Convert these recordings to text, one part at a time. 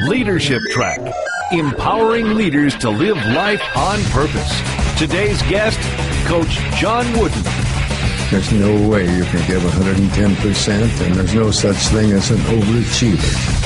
Leadership Track, empowering leaders to live life on purpose. Today's guest, Coach John Wooden. There's no way you can give 110%, and there's no such thing as an overachiever.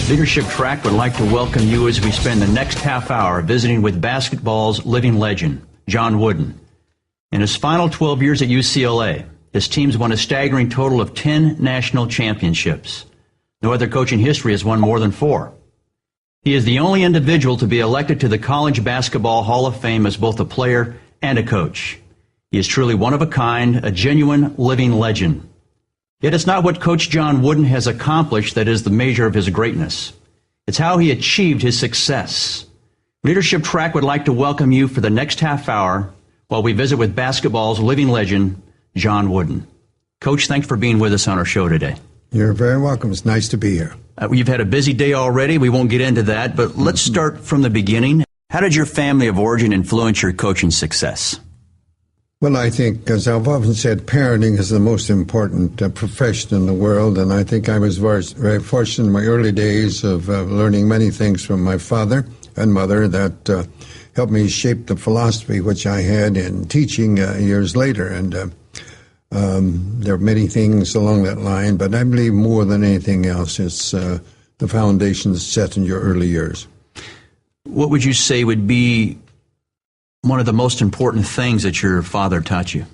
Leadership Track would like to welcome you as we spend the next half hour visiting with basketball's living legend, John Wooden. In his final 12 years at UCLA, his teams won a staggering total of 10 national championships. No other coach in history has won more than 4. He is the only individual to be elected to the College Basketball Hall of Fame as both a player and a coach. He is truly one of a kind, a genuine living legend. Yet it's not what Coach John Wooden has accomplished that is the measure of his greatness. It's how he achieved his success. Leadership Track would like to welcome you for the next half hour while we visit with basketball's living legend, John Wooden. Coach, thanks for being with us on our show today. You're very welcome. It's nice to be here. You've had a busy day already. We won't get into that, but let's start from the beginning. How did your family of origin influence your coaching success? Well, I think, as I've often said, parenting is the most important profession in the world, and I think I was very fortunate in my early days of learning many things from my father and mother that helped me shape the philosophy which I had in teaching years later. And there are many things along that line, but I believe more than anything else, it's the foundation that's set in your early years. What would you say would be one of the most important things that your father taught you?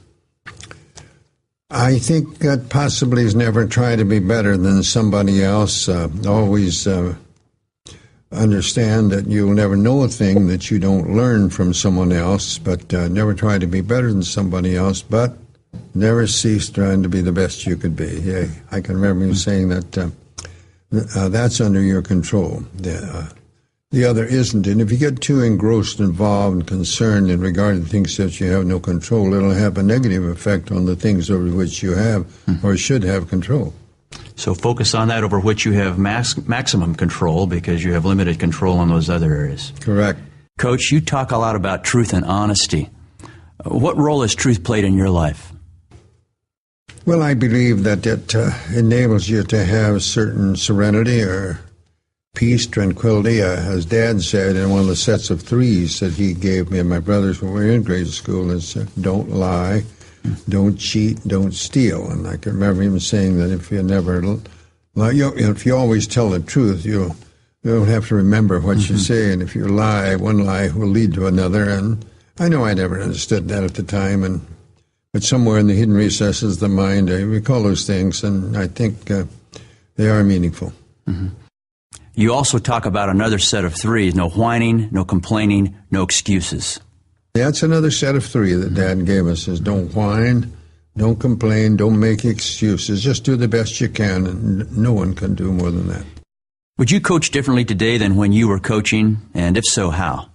I think that possibly is never try to be better than somebody else. Always understand that you'll never know a thing that you don't learn from someone else, but never try to be better than somebody else, but never cease trying to be the best you could be. Yeah, I can remember you saying that that's under your control. The other isn't. And if you get too engrossed, involved, and concerned in regard to things that you have no control, it'll have a negative effect on the things over which you have or should have control. So focus on that over which you have maximum control, because you have limited control in those other areas. Correct. Coach, you talk a lot about truth and honesty. What role has truth played in your life? Well, I believe that it enables you to have certain serenity or peace, tranquility. As Dad said in one of the sets of 3s that he gave me and my brothers when we were in grade school, is don't lie, don't cheat, don't steal. And I can remember him saying that if you never lie, if you always tell the truth, you don't have to remember what you say. And if you lie, one lie will lead to another. And I know I never understood that at the time, but somewhere in the hidden recesses of the mind, I recall those things, and I think they are meaningful. Mm-hmm. You also talk about another set of 3s: no whining, no complaining, no excuses. That's another set of 3 that Dad gave us, is don't whine, don't complain, don't make excuses. Just do the best you can, and no one can do more than that. Would you coach differently today than when you were coaching, and if so, how?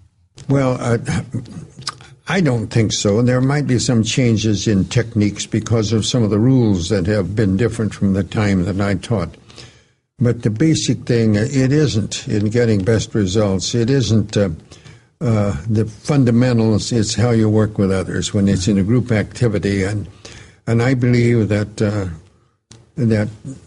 Well, I don't think so. There might be some changes in techniques because of some of the rules that have been different from the time that I taught. But the basic thing, it isn't in getting best results. It isn't the fundamentals. It's how you work with others when it's in a group activity. And I believe that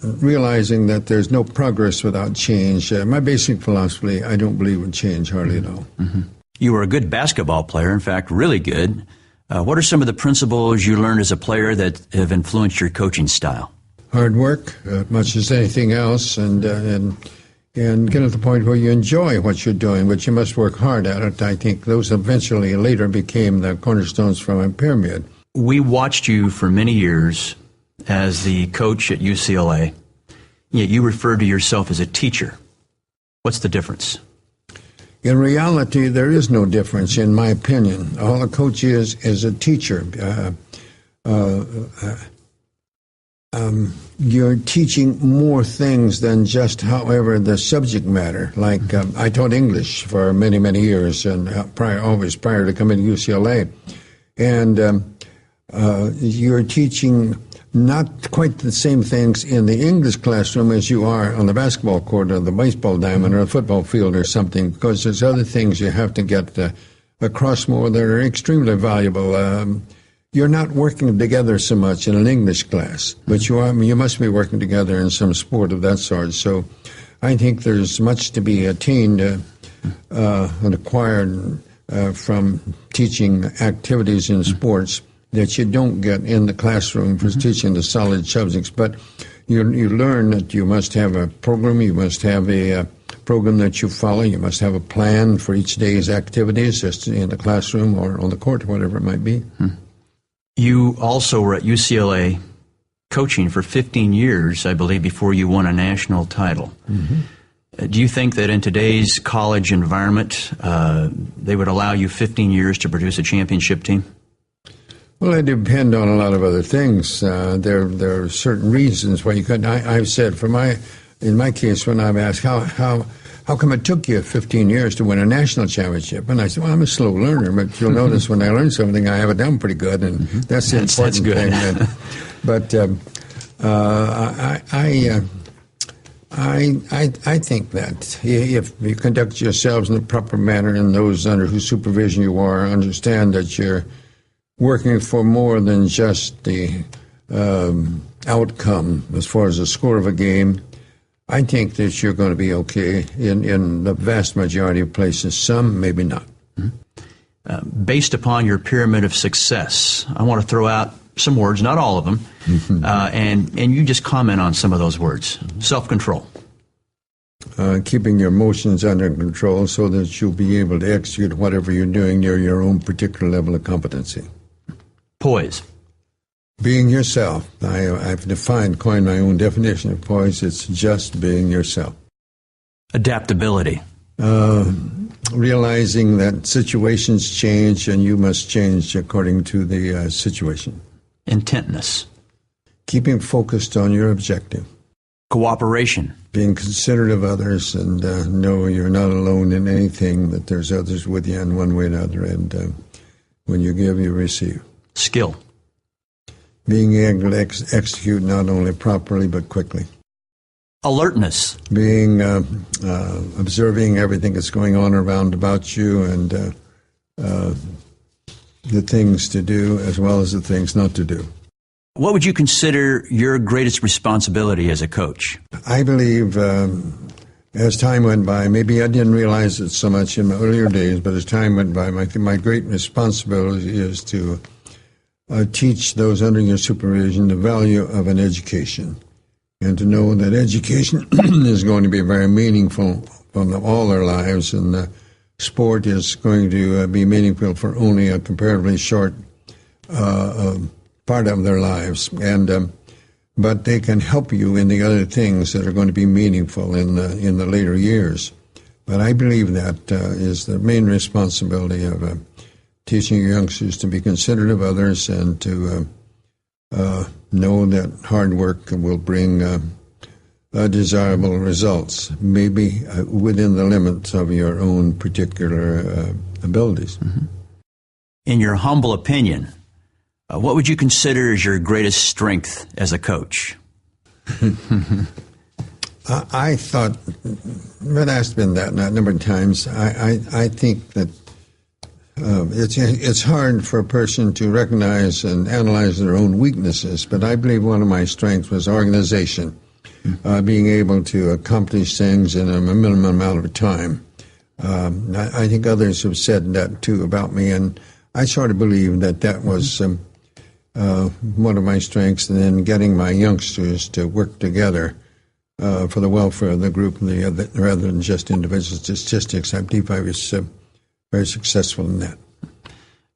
realizing that there's no progress without change. My basic philosophy, I don't believe in change hardly at all. Mm-hmm. You were a good basketball player, in fact, really good. What are some of the principles you learned as a player that have influenced your coaching style? Hard work, much as anything else, and get to the point where you enjoy what you're doing, but you must work hard at it. I think those eventually later became the cornerstones for my pyramid. We watched you for many years as the coach at UCLA, yet you referred to yourself as a teacher. What's the difference? In reality, there is no difference, in my opinion. All a coach is a teacher. You're teaching more things than just, however, the subject matter. Like I taught English for many, many years, and prior to coming to UCLA. And you're teaching not quite the same things in the English classroom as you are on the basketball court or the baseball diamond or the football field or something, because there's other things you have to get across more that are extremely valuable. You're not working together so much in an English class, but you must be working together in some sport of that sort. So I think there's much to be attained and acquired from teaching activities in sports that you don't get in the classroom for teaching the solid subjects. But you learn that you must have a program, you must have a program that you follow, you must have a plan for each day's activities, just in the classroom or on the court, whatever it might be. You also were at UCLA coaching for 15 years, I believe, before you won a national title. Do you think that in today's college environment, they would allow you 15 years to produce a championship team? Well, it depends on a lot of other things. There are certain reasons why you couldn't. I've said, in my case, when I've asked how come it took you 15 years to win a national championship, and I said, well, I'm a slow learner, but you'll notice when I learn something, I have it down pretty good, and that's the important thing. But I think that if you conduct yourselves in the proper manner, and those under whose supervision you are understand that you're working for more than just the outcome as far as the score of a game, I think that you're going to be okay in the vast majority of places. Some, maybe not. Based upon your pyramid of success, I want to throw out some words, not all of them, and you just comment on some of those words. Self-control. Keeping your emotions under control so that you'll be able to execute whatever you're doing near your own particular level of competency. Poise. Being yourself. I've coined my own definition of poise. It's just being yourself. Adaptability. Realizing that situations change and you must change according to the situation. Intentness. Keeping focused on your objective. Cooperation. Being considerate of others and know you're not alone in anything, that there's others with you in one way or another, and when you give, you receive. Skill. Being able to execute not only properly but quickly. Alertness. Being observing everything that's going on around about you and the things to do as well as the things not to do. What would you consider your greatest responsibility as a coach? I believe as time went by, maybe I didn't realize it so much in my earlier days, but as time went by, my great responsibility is to teach those under your supervision the value of an education, and to know that education is going to be very meaningful from all their lives, and sport is going to be meaningful for only a comparatively short part of their lives, and but they can help you in the other things that are going to be meaningful in the later years. But I believe that is the main responsibility of teaching your youngsters to be considerate of others and to know that hard work will bring desirable results, maybe within the limits of your own particular abilities. In your humble opinion, what would you consider as your greatest strength as a coach? I thought, but that's been that a number of times. I think that it's hard for a person to recognize and analyze their own weaknesses, but I believe one of my strengths was organization, being able to accomplish things in a minimum amount of time. I think others have said that too about me, and I sort of believe that was one of my strengths, and then getting my youngsters to work together for the welfare of the group rather than just individual statistics. I believe I was very successful in that.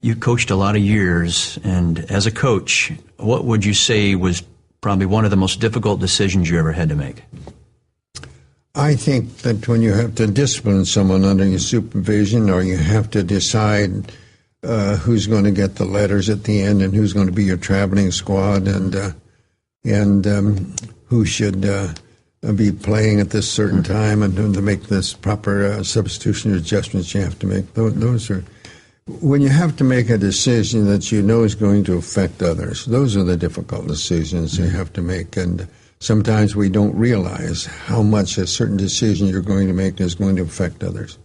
You coached a lot of years, and as a coach, what would you say was probably one of the most difficult decisions you ever had to make? I think that when you have to discipline someone under your supervision, or you have to decide who's going to get the letters at the end and who's going to be your traveling squad, and who should be playing at this certain time, and to make this proper substitution adjustments you have to make. Those are When you have to make a decision that you know is going to affect others, those are the difficult decisions you have to make. And sometimes we don't realize how much a certain decision you're going to make is going to affect others.